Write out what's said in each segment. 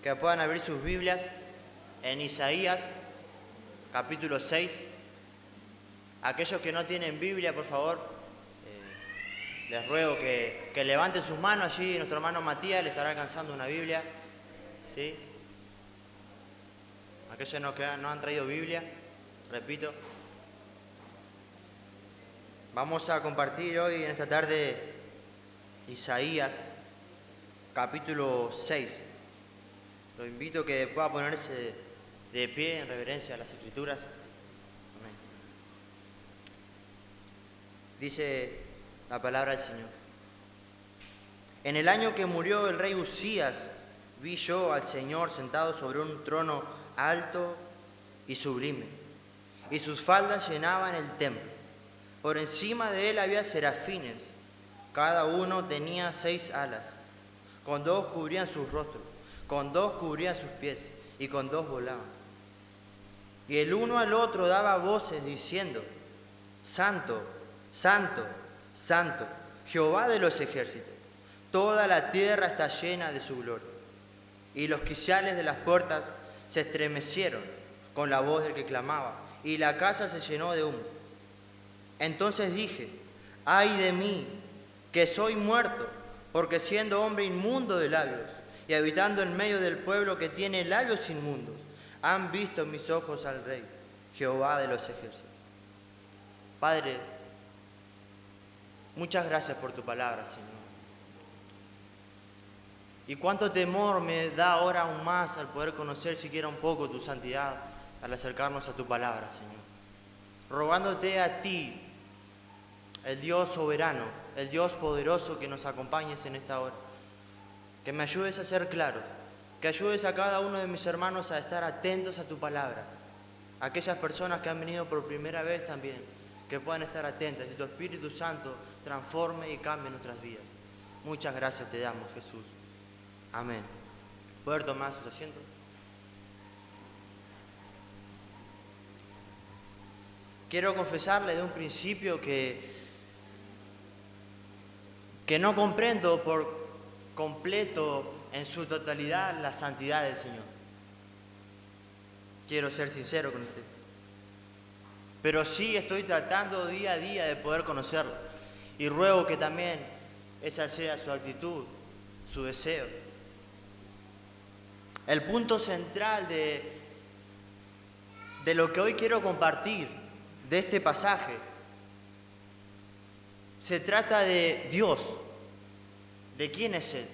que puedan abrir sus Biblias en Isaías, capítulo 6. Aquellos que no tienen Biblia, por favor, les ruego que levanten sus manos. Allí nuestro hermano Matías le estará alcanzando una Biblia, ¿sí? Aquellos que no han traído Biblia, repito. Vamos a compartir hoy, en esta tarde, Isaías, capítulo 6. Lo invito a que pueda ponerse de pie en reverencia a las Escrituras. Amén. Dice la palabra del Señor. En el año que murió el rey Uzías, vi yo al Señor sentado sobre un trono alto y sublime, y sus faldas llenaban el templo. Por encima de él había serafines, cada uno tenía 6 alas, con 2 cubrían sus rostros, con 2 cubrían sus pies, y con 2 volaban. Y el uno al otro daba voces diciendo: Santo, Santo, Santo, Jehová de los ejércitos, toda la tierra está llena de su gloria. Y los quiciales de las puertas se estremecieron con la voz del que clamaba, y la casa se llenó de humo. Entonces dije: ay de mí, que soy muerto, porque siendo hombre inmundo de labios, y habitando en medio del pueblo que tiene labios inmundos, han visto mis ojos al Rey, Jehová de los ejércitos. Padre, muchas gracias por tu palabra, Señor. Y cuánto temor me da ahora aún más al poder conocer siquiera un poco tu santidad, al acercarnos a tu palabra, Señor. Rogándote a ti, el Dios soberano, el Dios poderoso, que nos acompañes en esta hora. Que me ayudes a ser claro, que ayudes a cada uno de mis hermanos a estar atentos a tu palabra. Aquellas personas que han venido por primera vez también, que puedan estar atentas y tu Espíritu Santo transforme y cambie nuestras vidas. Muchas gracias te damos, Jesús. Amén. ¿Pueden tomar sus asientos? Quiero confesarle de un principio que no comprendo por completo en su totalidad la santidad del Señor. Quiero ser sincero con usted. Pero sí estoy tratando día a día de poder conocerlo. Y ruego que también esa sea su actitud, su deseo. El punto central de lo que hoy quiero compartir, de este pasaje, se trata de Dios, de quién es Él.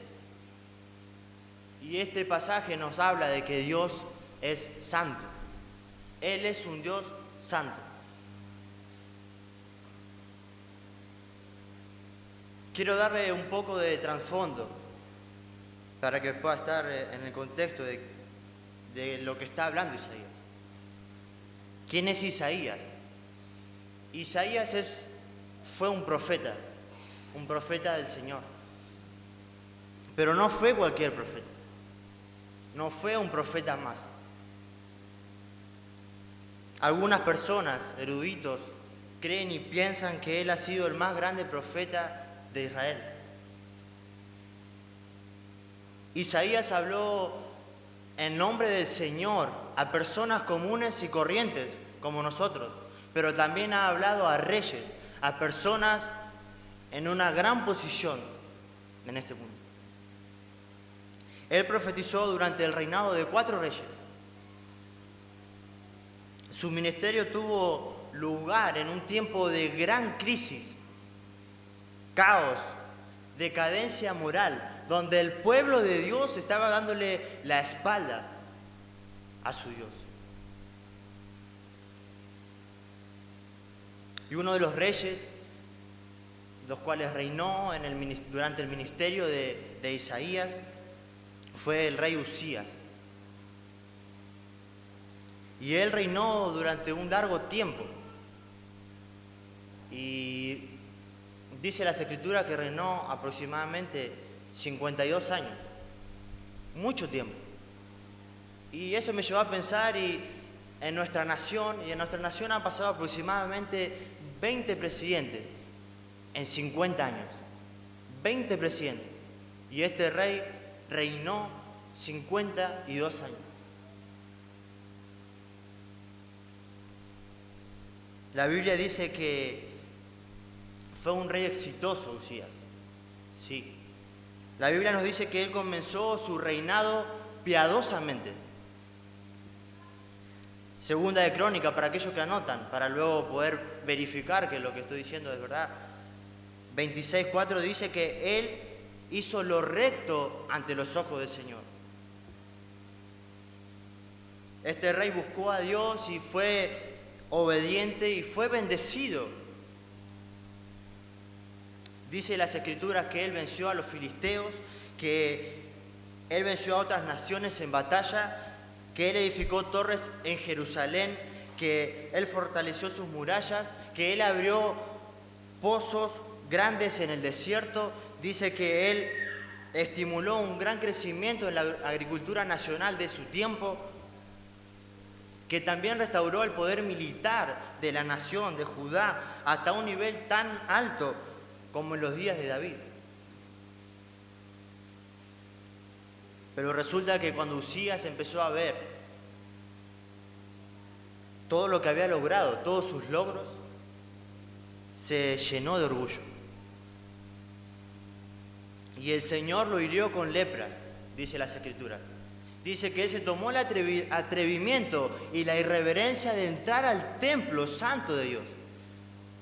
Y este pasaje nos habla de que Dios es santo. Él es un Dios santo. Quiero darle un poco de trasfondo para que pueda estar en el contexto de lo que está hablando Isaías. ¿Quién es Isaías? Isaías fue un profeta del Señor. Pero no fue cualquier profeta, no fue un profeta más. Algunas personas, eruditos, creen y piensan que él ha sido el más grande profeta de Israel. Isaías habló en nombre del Señor a personas comunes y corrientes como nosotros, pero también ha hablado a reyes, a personas en una gran posición en este mundo. Él profetizó durante el reinado de 4 reyes. Su ministerio tuvo lugar en un tiempo de gran crisis, caos, decadencia moral, donde el pueblo de Dios estaba dándole la espalda a su Dios. Y uno de los reyes, los cuales reinó durante el ministerio de Isaías, fue el rey Uzías. Y él reinó durante un largo tiempo. Y dice las Escrituras que reinó aproximadamente 52 años. Mucho tiempo. Y eso me llevó a pensar en nuestra nación. Y en nuestra nación han pasado aproximadamente 20 presidentes en 50 años. 20 presidentes. Y este rey reinó 52 años. La Biblia dice que fue un rey exitoso, Usías. Sí. La Biblia nos dice que él comenzó su reinado piadosamente. Segunda de Crónica, para aquellos que anotan, para luego poder verificar que lo que estoy diciendo es verdad. 26:4 dice que él hizo lo recto ante los ojos del Señor. Este rey buscó a Dios y fue obediente y fue bendecido. Dice las Escrituras que él venció a los filisteos, que él venció a otras naciones en batalla, que él edificó torres en Jerusalén, que él fortaleció sus murallas, que él abrió pozos grandes en el desierto. Dice que él estimuló un gran crecimiento en la agricultura nacional de su tiempo, que también restauró el poder militar de la nación de Judá hasta un nivel tan alto como en los días de David. Pero resulta que cuando Usías empezó a ver todo lo que había logrado, todos sus logros, se llenó de orgullo. Y el Señor lo hirió con lepra, dice las Escrituras. Dice que él se tomó el atrevimiento y la irreverencia de entrar al templo santo de Dios,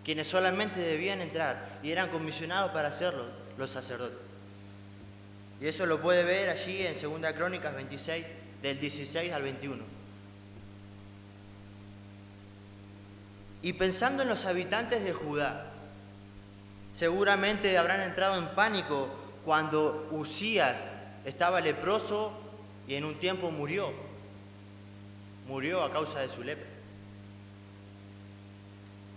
quienes solamente debían entrar y eran comisionados para hacerlo los sacerdotes. Y eso lo puede ver allí en 2 Crónicas 26, del 16 al 21. Y pensando en los habitantes de Judá, seguramente habrán entrado en pánico cuando Usías estaba leproso y en un tiempo murió. Murió a causa de su lepra.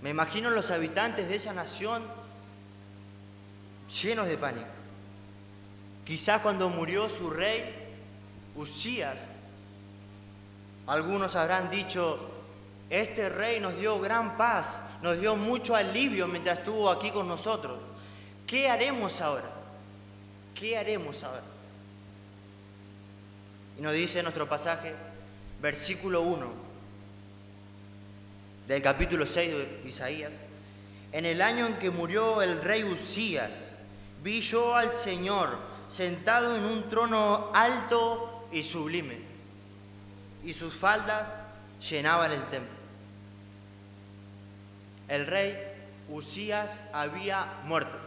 Me imagino los habitantes de esa nación llenos de pánico. Quizás cuando murió su rey, Usías, algunos habrán dicho: este rey nos dio gran paz, nos dio mucho alivio mientras estuvo aquí con nosotros. ¿Qué haremos ahora? ¿Qué haremos ahora? Y nos dice nuestro pasaje, versículo 1 del capítulo 6 de Isaías: en el año en que murió el rey Usías, vi yo al Señor sentado en un trono alto y sublime, y sus faldas llenaban el templo. El rey Usías había muerto,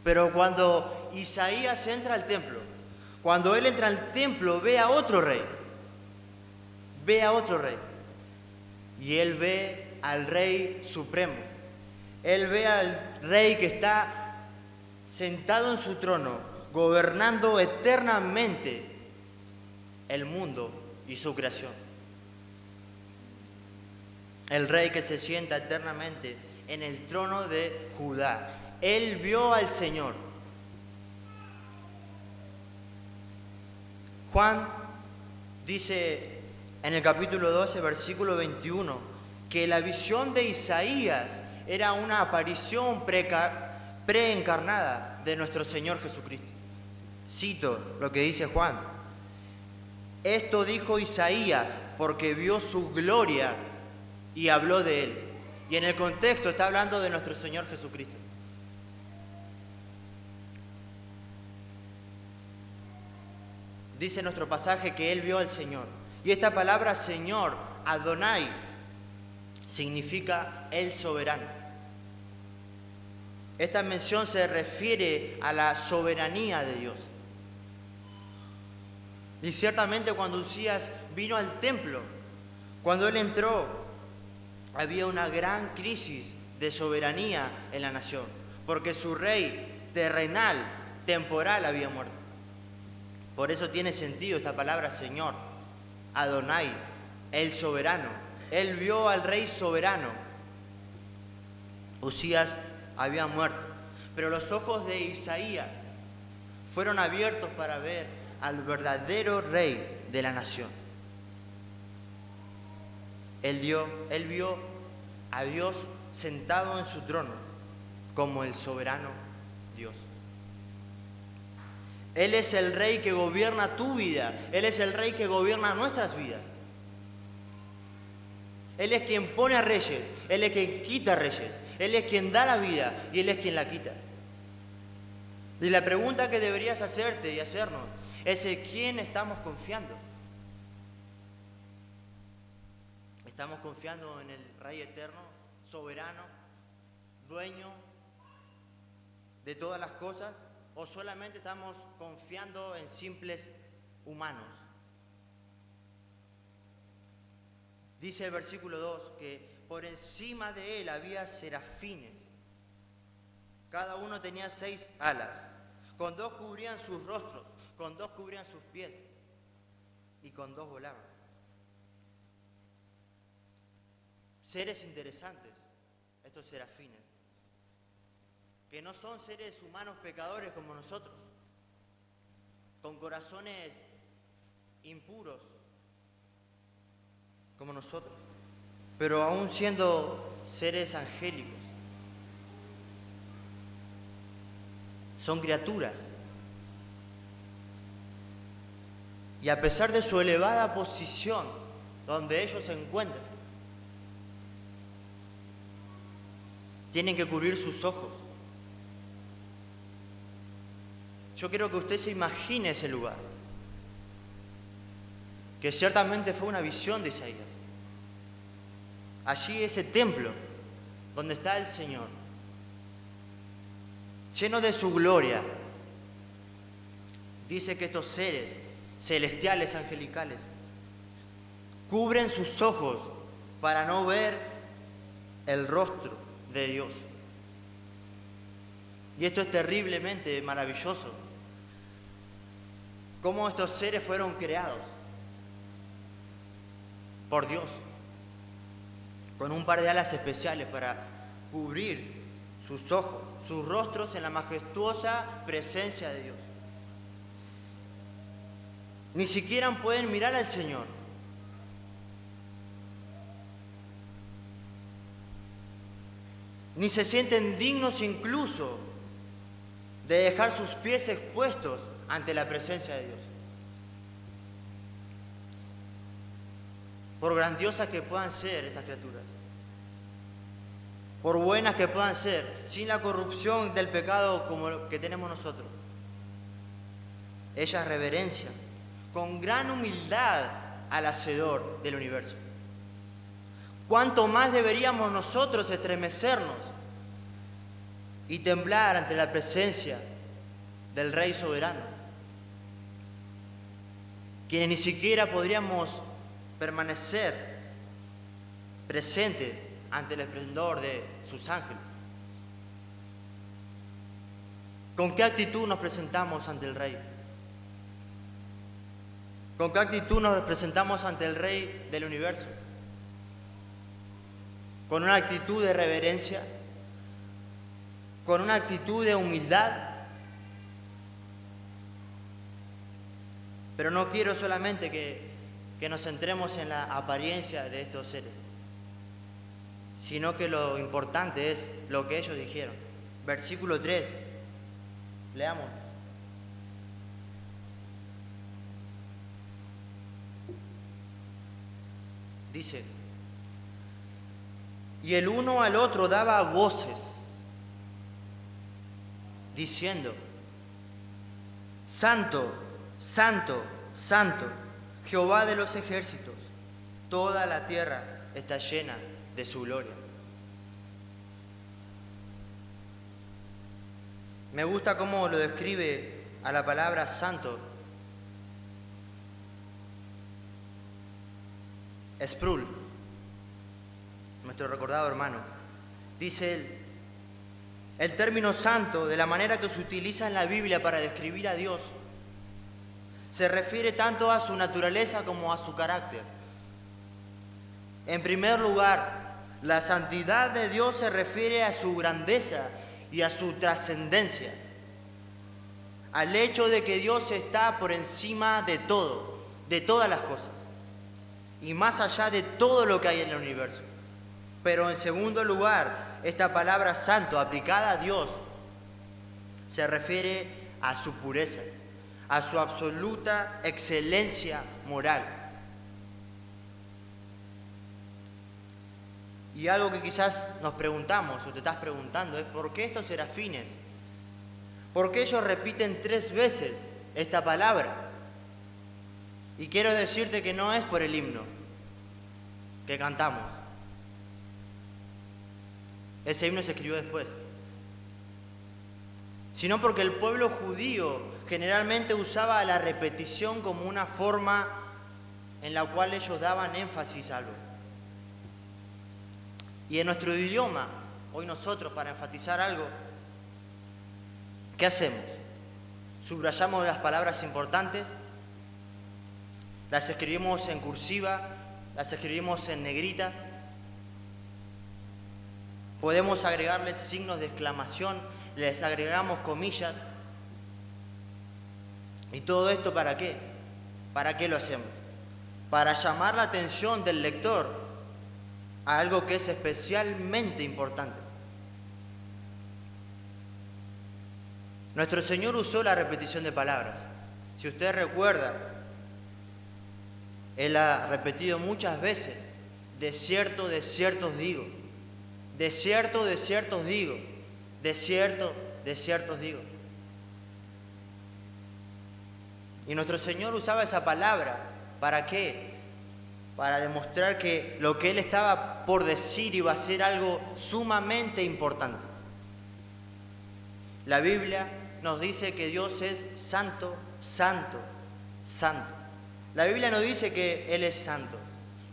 pero cuando Isaías entra al templo, cuando él entra al templo, ve a otro rey, y él ve al Rey Supremo, él ve al Rey que está sentado en su trono, gobernando eternamente el mundo y su creación. El Rey que se sienta eternamente en el trono de Judá. Él vio al Señor. Juan dice en el capítulo 12, versículo 21, que la visión de Isaías era una aparición preencarnada de nuestro Señor Jesucristo. Cito lo que dice Juan: esto dijo Isaías porque vio su gloria y habló de él. Y en el contexto está hablando de nuestro Señor Jesucristo. Dice nuestro pasaje que él vio al Señor. Y esta palabra Señor, Adonai, significa el soberano. Esta mención se refiere a la soberanía de Dios. Y ciertamente cuando Usías vino al templo, cuando él entró, había una gran crisis de soberanía en la nación, porque su rey terrenal, temporal, había muerto. Por eso tiene sentido esta palabra Señor, Adonai, el soberano. Él vio al rey soberano. Usías había muerto, pero los ojos de Isaías fueron abiertos para ver al verdadero rey de la nación. Él vio a Dios sentado en su trono como el soberano Dios. Él es el Rey que gobierna tu vida. Él es el Rey que gobierna nuestras vidas. Él es quien pone a reyes. Él es quien quita reyes. Él es quien da la vida y Él es quien la quita. Y la pregunta que deberías hacerte y hacernos es: ¿en quién estamos confiando? ¿Estamos confiando en el Rey eterno, soberano, dueño de todas las cosas? ¿O solamente estamos confiando en simples humanos? Dice el versículo 2 que por encima de él había serafines. Cada uno tenía 6 alas. Con 2 cubrían sus rostros, con 2 cubrían sus pies y con 2 volaban. Seres interesantes, estos serafines, que no son seres humanos pecadores como nosotros, con corazones impuros como nosotros, pero aún siendo seres angélicos, son criaturas. Y a pesar de su elevada posición donde ellos se encuentran, tienen que cubrir sus ojos. Yo quiero que usted se imagine ese lugar, que ciertamente fue una visión de Isaías. Allí ese templo donde está el Señor, lleno de su gloria. Dice que estos seres celestiales, angelicales, cubren sus ojos para no ver el rostro de Dios. Y esto es terriblemente maravilloso. Cómo estos seres fueron creados por Dios, con un par de alas especiales para cubrir sus ojos, sus rostros en la majestuosa presencia de Dios. Ni siquiera pueden mirar al Señor. Ni se sienten dignos incluso de dejar sus pies expuestos ante la presencia de Dios. Por grandiosas que puedan ser estas criaturas, por buenas que puedan ser, sin la corrupción del pecado como lo que tenemos nosotros, ellas reverencian con gran humildad al Hacedor del universo. ¿Cuánto más deberíamos nosotros estremecernos y temblar ante la presencia del Rey soberano, quienes ni siquiera podríamos permanecer presentes ante el esplendor de sus ángeles? ¿Con qué actitud nos presentamos ante el Rey? ¿Con qué actitud nos presentamos ante el Rey del universo? ¿Con una actitud de reverencia? ¿Con una actitud de humildad? Pero no quiero solamente que nos centremos en la apariencia de estos seres, sino que lo importante es lo que ellos dijeron. Versículo 3, leamos. Dice: y el uno al otro daba voces, diciendo: Santo, Santo, Santo, Jehová de los ejércitos, toda la tierra está llena de su gloria. Me gusta cómo lo describe a la palabra santo Sproul, nuestro recordado hermano. Dice él: el término santo, de la manera que se utiliza en la Biblia para describir a Dios, se refiere tanto a su naturaleza como a su carácter. En primer lugar, la santidad de Dios se refiere a su grandeza y a su trascendencia, al hecho de que Dios está por encima de todo, de todas las cosas, y más allá de todo lo que hay en el universo. Pero en segundo lugar, esta palabra santo aplicada a Dios se refiere a su pureza, a su absoluta excelencia moral. Y algo que quizás nos preguntamos o te estás preguntando es ¿por qué estos serafines? ¿Por qué ellos repiten 3 veces esta palabra? Y quiero decirte que no es por el himno que cantamos. Ese himno se escribió después. Sino porque el pueblo judío generalmente usaba la repetición como una forma en la cual ellos daban énfasis a algo. Y en nuestro idioma, hoy nosotros para enfatizar algo, ¿qué hacemos? Subrayamos las palabras importantes, las escribimos en cursiva, las escribimos en negrita, podemos agregarles signos de exclamación, les agregamos comillas. ¿Y todo esto para qué? ¿Para qué lo hacemos? Para llamar la atención del lector a algo que es especialmente importante. Nuestro Señor usó la repetición de palabras. Si usted recuerda, Él ha repetido muchas veces, de cierto os digo, de cierto os digo, de cierto os digo. Y nuestro Señor usaba esa palabra, ¿para qué? Para demostrar que lo que Él estaba por decir iba a ser algo sumamente importante. La Biblia nos dice que Dios es santo, santo, santo. La Biblia no dice que Él es santo.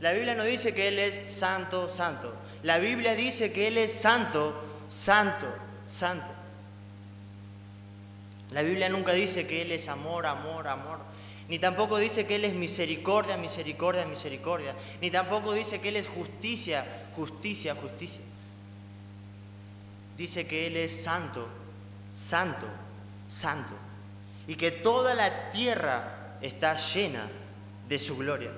La Biblia no dice que Él es santo, santo. La Biblia dice que Él es santo, santo, santo. La Biblia nunca dice que Él es amor, amor, amor. Ni tampoco dice que Él es misericordia, misericordia, misericordia. Ni tampoco dice que Él es justicia, justicia, justicia. Dice que Él es santo, santo, santo. Y que toda la tierra está llena de su gloria.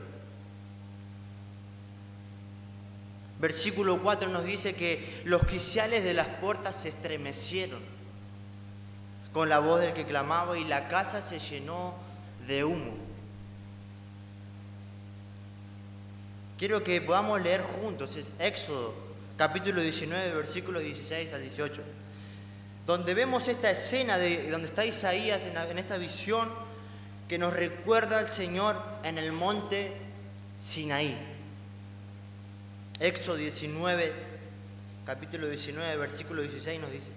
Versículo 4 nos dice que los quiciales de las puertas se estremecieron con la voz del que clamaba y la casa se llenó de humo. Quiero que podamos leer juntos, es Éxodo, capítulo 19, versículos 16 al 18, donde vemos esta escena de donde está Isaías en esta visión que nos recuerda al Señor en el monte Sinaí. Éxodo 19, capítulo 19, versículo 16 nos dice: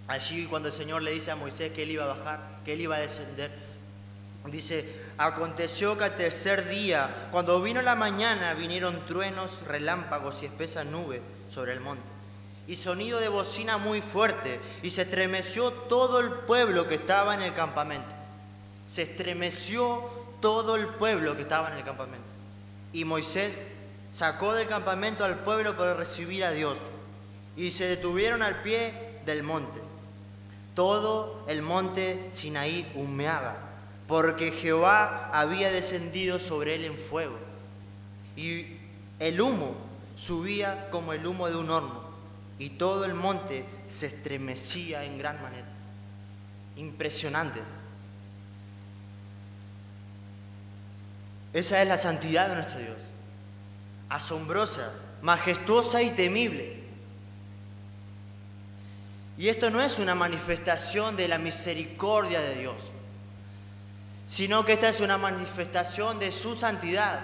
allí cuando el Señor le dice a Moisés que Él iba a bajar, que Él iba a descender, dice: aconteció que al tercer día, cuando vino la mañana, vinieron truenos, relámpagos y espesa nube sobre el monte, y sonido de bocina muy fuerte, y se estremeció todo el pueblo que estaba en el campamento. Se estremeció todo el pueblo que estaba en el campamento. Y Moisés sacó del campamento al pueblo para recibir a Dios, y se detuvieron al pie del monte. Todo el monte Sinaí humeaba, porque Jehová había descendido sobre él en fuego, y el humo subía como el humo de un horno, y todo el monte se estremecía en gran manera. Impresionante. Esa es la santidad de nuestro Dios, asombrosa, majestuosa y temible. Y esto no es una manifestación de la misericordia de Dios, sino que esta es una manifestación de su santidad.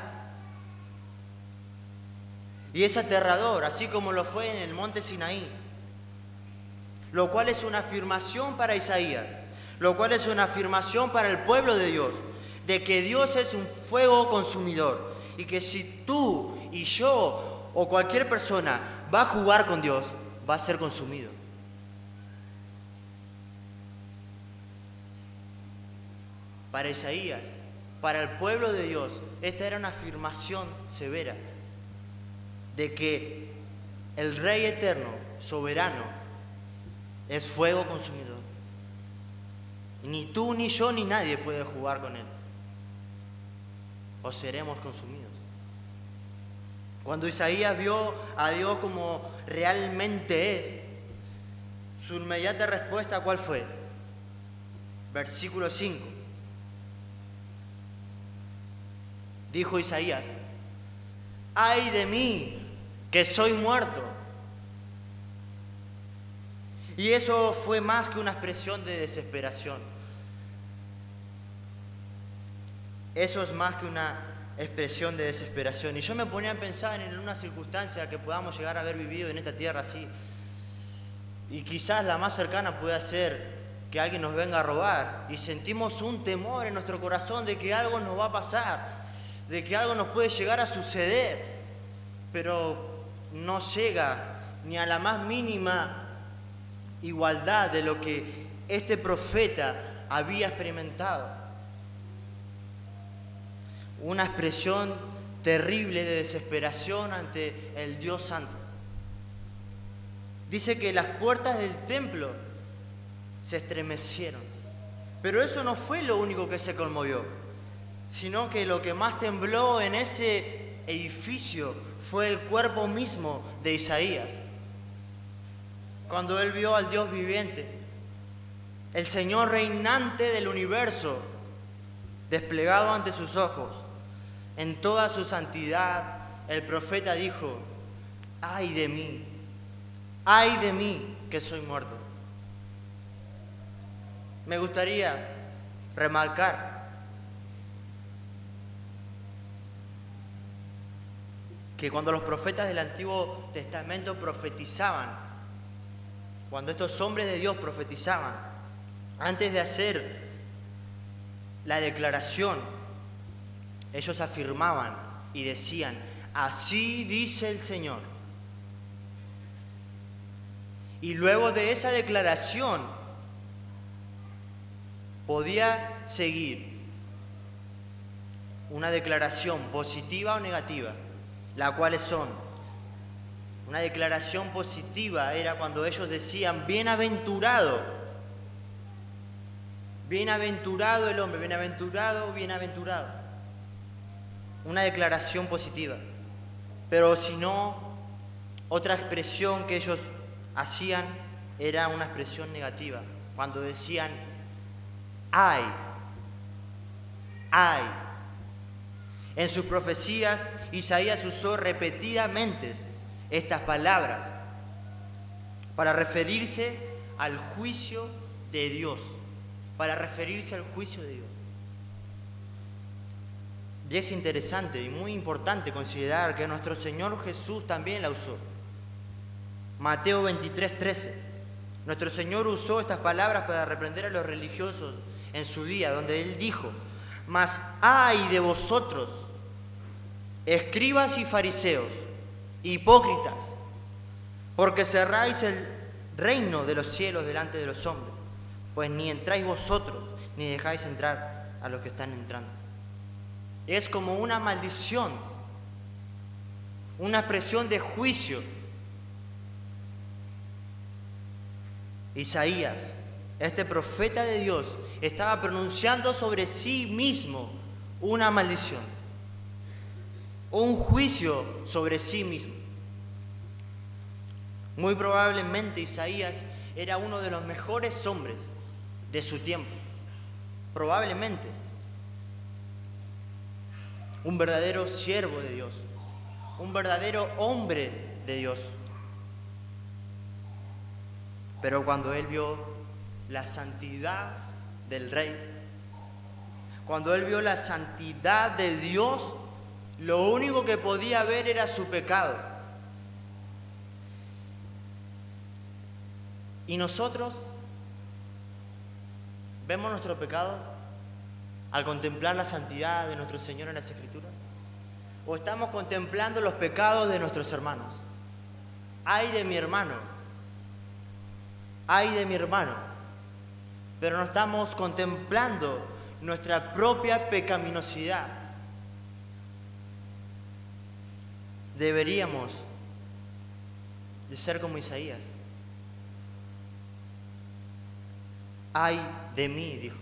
Y es aterrador, así como lo fue en el monte Sinaí, lo cual es una afirmación para Isaías, lo cual es una afirmación para el pueblo de Dios, de que Dios es un fuego consumidor, y que si tú y yo o cualquier persona va a jugar con Dios, va a ser consumido. Para Isaías, para el pueblo de Dios, esta era una afirmación severa de que el Rey eterno, soberano, es fuego consumidor. Ni tú, ni yo, ni nadie puede jugar con Él, o seremos consumidos. Cuando Isaías vio a Dios como realmente es, Su inmediata respuesta, ¿cuál fue? Versículo 5. Dijo Isaías: ¡ay de mí, que soy muerto! Y eso fue más que una expresión de desesperación. Eso es más que una expresión de desesperación. Y yo me ponía a pensar en una circunstancia que podamos llegar a haber vivido en esta tierra así. Y quizás la más cercana pueda ser que alguien nos venga a robar. Y sentimos un temor en nuestro corazón de que algo nos va a pasar, de que algo nos puede llegar a suceder. Pero no llega ni a la más mínima igualdad de lo que este profeta había experimentado. Una expresión terrible de desesperación ante el Dios Santo. Dice que las puertas del templo se estremecieron. Pero eso no fue lo único que se conmovió, sino que lo que más tembló en ese edificio fue el cuerpo mismo de Isaías. Cuando él vio al Dios viviente, el Señor reinante del universo, desplegado ante sus ojos, en toda su santidad, el profeta dijo: ¡ay de mí, que soy muerto! Me gustaría remarcar que cuando los profetas del Antiguo Testamento profetizaban, cuando estos hombres de Dios profetizaban, antes de hacer la declaración, ellos afirmaban y decían: así dice el Señor. Y luego de esa declaración podía seguir una declaración positiva o negativa, las cuales son: una declaración positiva era cuando ellos decían: bienaventurado, bienaventurado el hombre, bienaventurado, bienaventurado. Una declaración positiva. Pero si no, otra expresión que ellos hacían era una expresión negativa, cuando decían: ¡ay! ¡ay! En sus profecías, Isaías usó repetidamente estas palabras para referirse al juicio de Dios, para referirse al juicio de Dios. Y es interesante y muy importante considerar que nuestro Señor Jesús también la usó. Mateo 23:13. Nuestro Señor usó estas palabras para reprender a los religiosos en su día, donde Él dijo: mas ay de vosotros, escribas y fariseos, hipócritas, porque cerráis el reino de los cielos delante de los hombres, pues ni entráis vosotros, ni dejáis entrar a los que están entrando. Es como una maldición, una expresión de juicio. Isaías, este profeta de Dios, estaba pronunciando sobre sí mismo una maldición, un juicio sobre sí mismo. Muy probablemente Isaías era uno de los mejores hombres de su tiempo. Probablemente. Un verdadero siervo de Dios. Un verdadero hombre de Dios. Pero cuando él vio la santidad del Rey, cuando él vio la santidad de Dios, lo único que podía ver era su pecado. ¿Y nosotros vemos nuestro pecado al contemplar la santidad de nuestro Señor en las Escrituras? ¿O estamos contemplando los pecados de nuestros hermanos? ¡Ay de mi hermano! ¡Ay de mi hermano! Pero no estamos contemplando nuestra propia pecaminosidad. Deberíamos de ser como Isaías. ¡ay de mí!, dijo.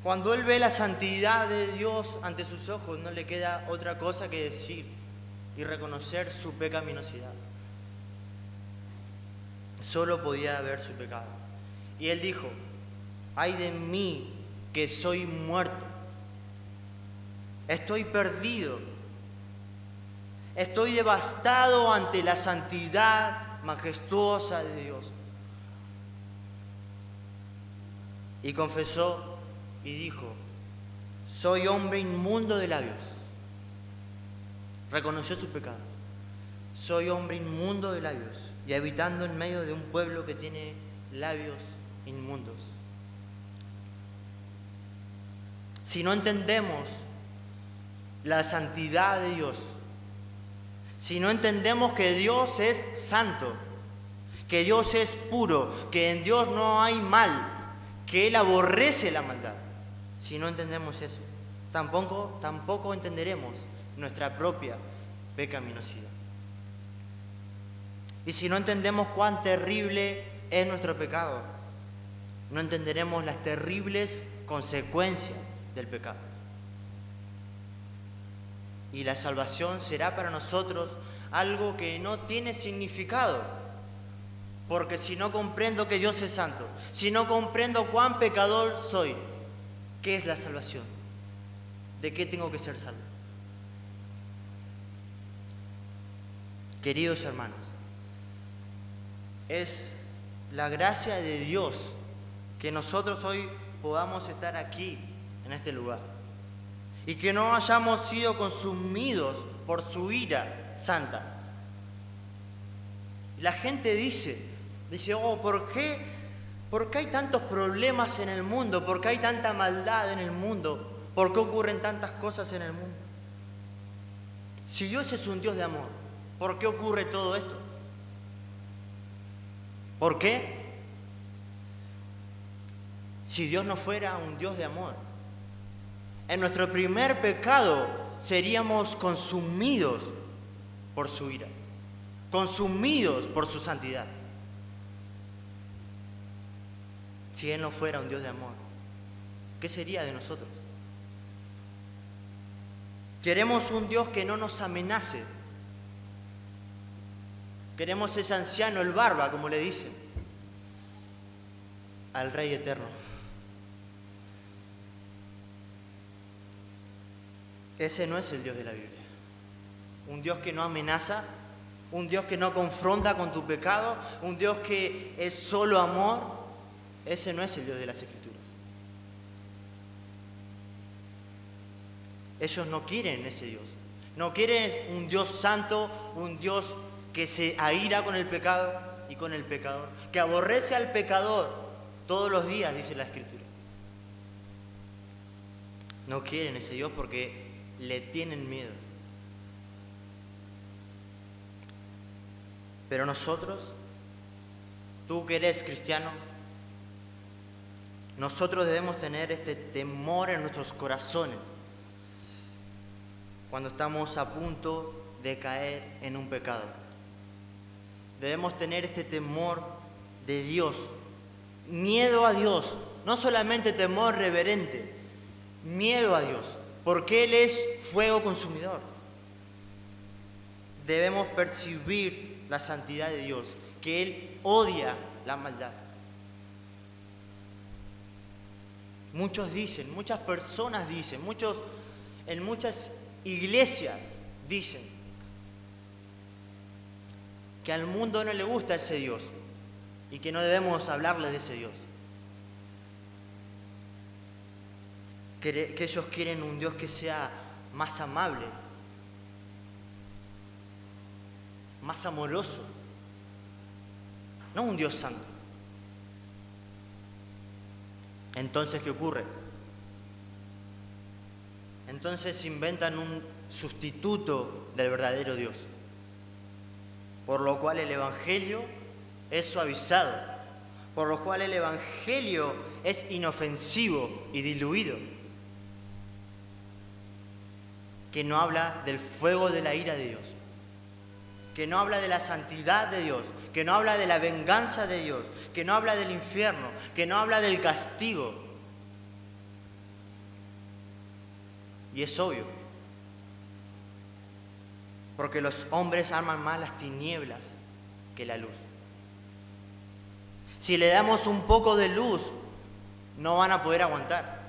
Cuando él ve la santidad de Dios ante sus ojos, no le queda otra cosa que decir y reconocer su pecaminosidad. solo podía ver su pecado. Y él dijo: ay de mí, que soy muerto. Estoy perdido. Estoy devastado ante la santidad majestuosa de Dios. Y confesó y dijo: soy hombre inmundo de labios. Reconoció su pecado. Soy hombre inmundo de labios, y habitando en medio de un pueblo que tiene labios inmundos. Si no entendemos la santidad de Dios, si no entendemos que Dios es santo, que Dios es puro, que en Dios no hay mal, que Él aborrece la maldad, si no entendemos eso, tampoco entenderemos nuestra propia pecaminosidad. Y si no entendemos cuán terrible es nuestro pecado, no entenderemos las terribles consecuencias del pecado. Y la salvación será para nosotros algo que no tiene significado. Porque si no comprendo que Dios es santo, si no comprendo cuán pecador soy, ¿qué es la salvación? ¿De qué tengo que ser salvo? Queridos hermanos, es la gracia de Dios que nosotros hoy podamos estar aquí, en este lugar, y que no hayamos sido consumidos por su ira santa. La gente dice, oh, ¿por qué hay tantos problemas en el mundo? ¿Por qué hay tanta maldad en el mundo? ¿Por qué ocurren tantas cosas en el mundo? Si Dios es un Dios de amor, ¿por qué ocurre todo esto? ¿Por qué? Si Dios no fuera un Dios de amor, en nuestro primer pecado seríamos consumidos por su ira, consumidos por su santidad. Si Él no fuera un Dios de amor, ¿qué sería de nosotros? Queremos un Dios que no nos amenace. Queremos ese anciano, el barba, como le dicen, al Rey eterno. Ese no es el Dios de la Biblia. Un Dios que no amenaza, un Dios que no confronta con tu pecado, un Dios que es solo amor. Ese no es el Dios de las Escrituras. Ellos no quieren ese Dios. No quieren un Dios santo, un Dios que se aira con el pecado y con el pecador, que aborrece al pecador todos los días, dice la Escritura. No quieren ese Dios porque le tienen miedo. Pero nosotros, tú que eres cristiano, nosotros debemos tener este temor en nuestros corazones cuando estamos a punto de caer en un pecado. Debemos tener este temor de Dios, miedo a Dios, no solamente temor reverente, miedo a Dios, porque Él es fuego consumidor. Debemos percibir la santidad de Dios, que Él odia la maldad. Muchos dicen, muchas personas dicen, en muchas iglesias dicen que al mundo no le gusta ese Dios y que no debemos hablarle de ese Dios. Que ellos quieren un Dios que sea más amable, más amoroso, no un Dios santo. Entonces, ¿qué ocurre? Entonces inventan un sustituto del verdadero Dios, por lo cual el Evangelio es suavizado, por lo cual el Evangelio es inofensivo y diluido, que no habla del fuego de la ira de Dios, que no habla de la santidad de Dios, que no habla de la venganza de Dios, que no habla del infierno, que no habla del castigo. Y es obvio, porque los hombres aman más las tinieblas que la luz. Si le damos un poco de luz, no van a poder aguantar.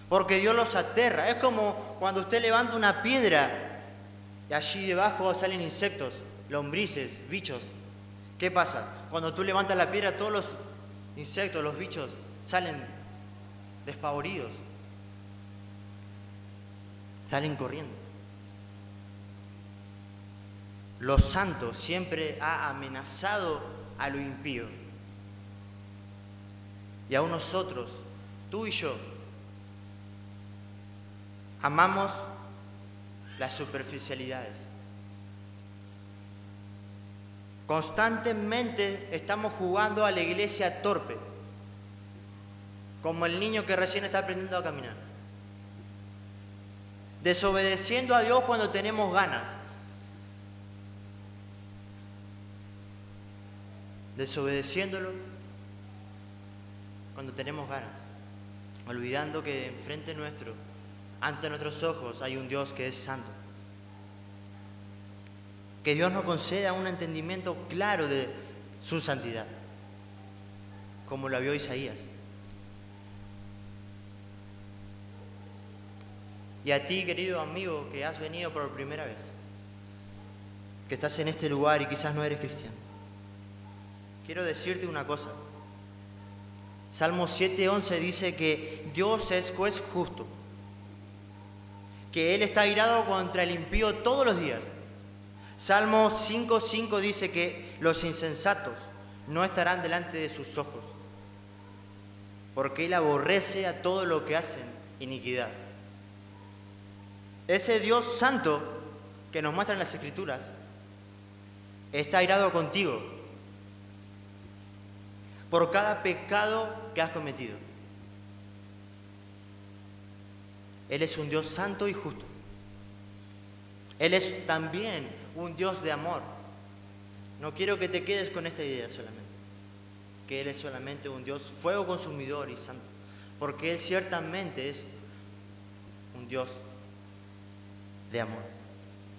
Porque Dios los aterra. Es como cuando usted levanta una piedra y allí debajo salen insectos, lombrices, bichos. ¿Qué pasa? Cuando tú levantas la piedra, todos los insectos, los bichos, salen despavoridos. Salen corriendo. Lo santo siempre ha amenazado a lo impío. Y aún nosotros, tú y yo, amamos las superficialidades. Constantemente estamos jugando a la iglesia torpe, como el niño que recién está aprendiendo a caminar. Desobedeciendo a Dios cuando tenemos ganas. Desobedeciéndolo cuando tenemos ganas. Olvidando que enfrente nuestro, ante nuestros ojos, hay un Dios que es santo. Que Dios nos conceda un entendimiento claro de su santidad, como lo vio Isaías. Y a ti, querido amigo, que has venido por primera vez, que estás en este lugar y quizás no eres cristiano, quiero decirte una cosa. Salmo 7:11 dice que Dios es juez justo, que Él está airado contra el impío todos los días. Salmo 5:5 dice que los insensatos no estarán delante de sus ojos, porque Él aborrece a todo lo que hacen iniquidad. Ese Dios santo que nos muestra en las Escrituras está airado contigo por cada pecado que has cometido. Él es un Dios santo y justo. Él es también un Dios de amor. No quiero que te quedes con esta idea solamente, que Él es solamente un Dios fuego consumidor y santo, porque Él ciertamente es un Dios de amor.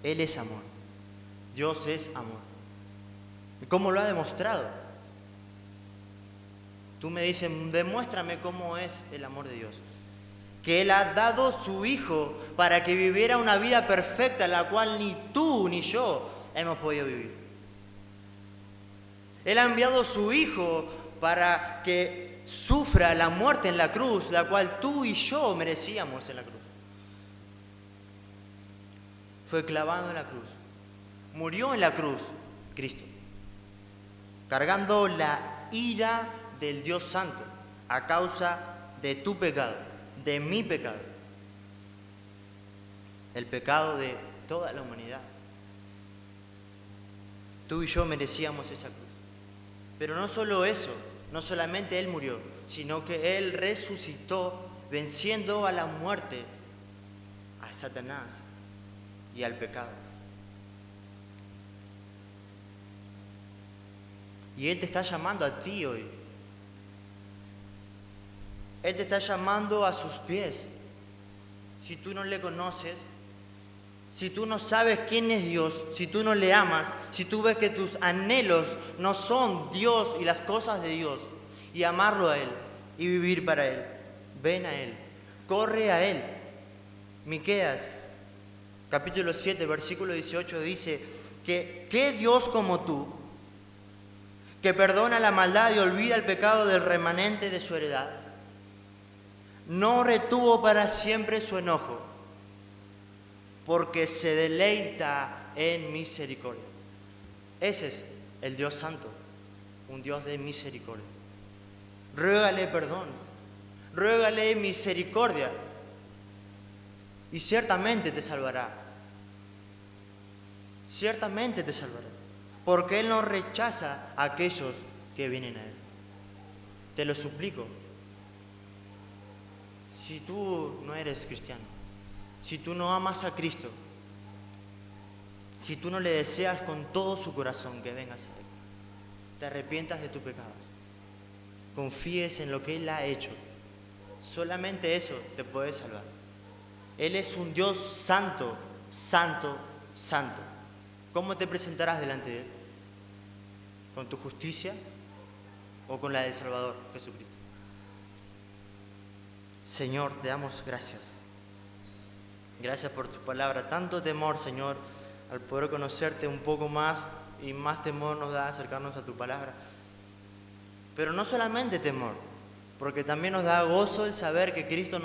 Él es amor. Dios es amor. ¿Y cómo lo ha demostrado? Tú me dices, demuéstrame cómo es el amor de Dios. Que Él ha dado su Hijo para que viviera una vida perfecta, la cual ni tú ni yo hemos podido vivir. Él ha enviado su Hijo para que sufra la muerte en la cruz, la cual tú y yo merecíamos en la cruz. Fue clavado en la cruz. Murió en la cruz Cristo, cargando la ira del Dios Santo a causa de tu pecado, de mi pecado, el pecado de toda la humanidad. Tú y yo merecíamos esa cruz. Pero no solo eso, no solamente Él murió, sino que Él resucitó venciendo a la muerte, a Satanás y al pecado. Y Él te está llamando a ti hoy. Él te está llamando a sus pies. Si tú no le conoces, si tú no sabes quién es Dios, si tú no le amas, si tú ves que tus anhelos no son Dios y las cosas de Dios, y amarlo a Él y vivir para Él, ven a Él, corre a Él. Miqueas, capítulo 7, versículo 18 dice que ¿qué Dios como tú, que perdona la maldad y olvida el pecado del remanente de su heredad? No retuvo para siempre su enojo, porque se deleita en misericordia. Ese es el Dios Santo, un Dios de misericordia. Ruégale perdón, ruégale misericordia, y ciertamente te salvará. Ciertamente te salvará, porque Él no rechaza a aquellos que vienen a Él. Te lo suplico. Si tú no eres cristiano, si tú no amas a Cristo, si tú no le deseas con todo su corazón que vengas a Él, te arrepientas de tus pecados, confíes en lo que Él ha hecho, solamente eso te puede salvar. Él es un Dios santo, santo, santo. ¿Cómo te presentarás delante de Él? ¿Con tu justicia? o con la del Salvador, Jesucristo. Señor, te damos gracias. Gracias por tu palabra. Tanto temor, Señor, al poder conocerte un poco más, y más temor nos da acercarnos a tu palabra. Pero no solamente temor, porque también nos da gozo el saber que Cristo nos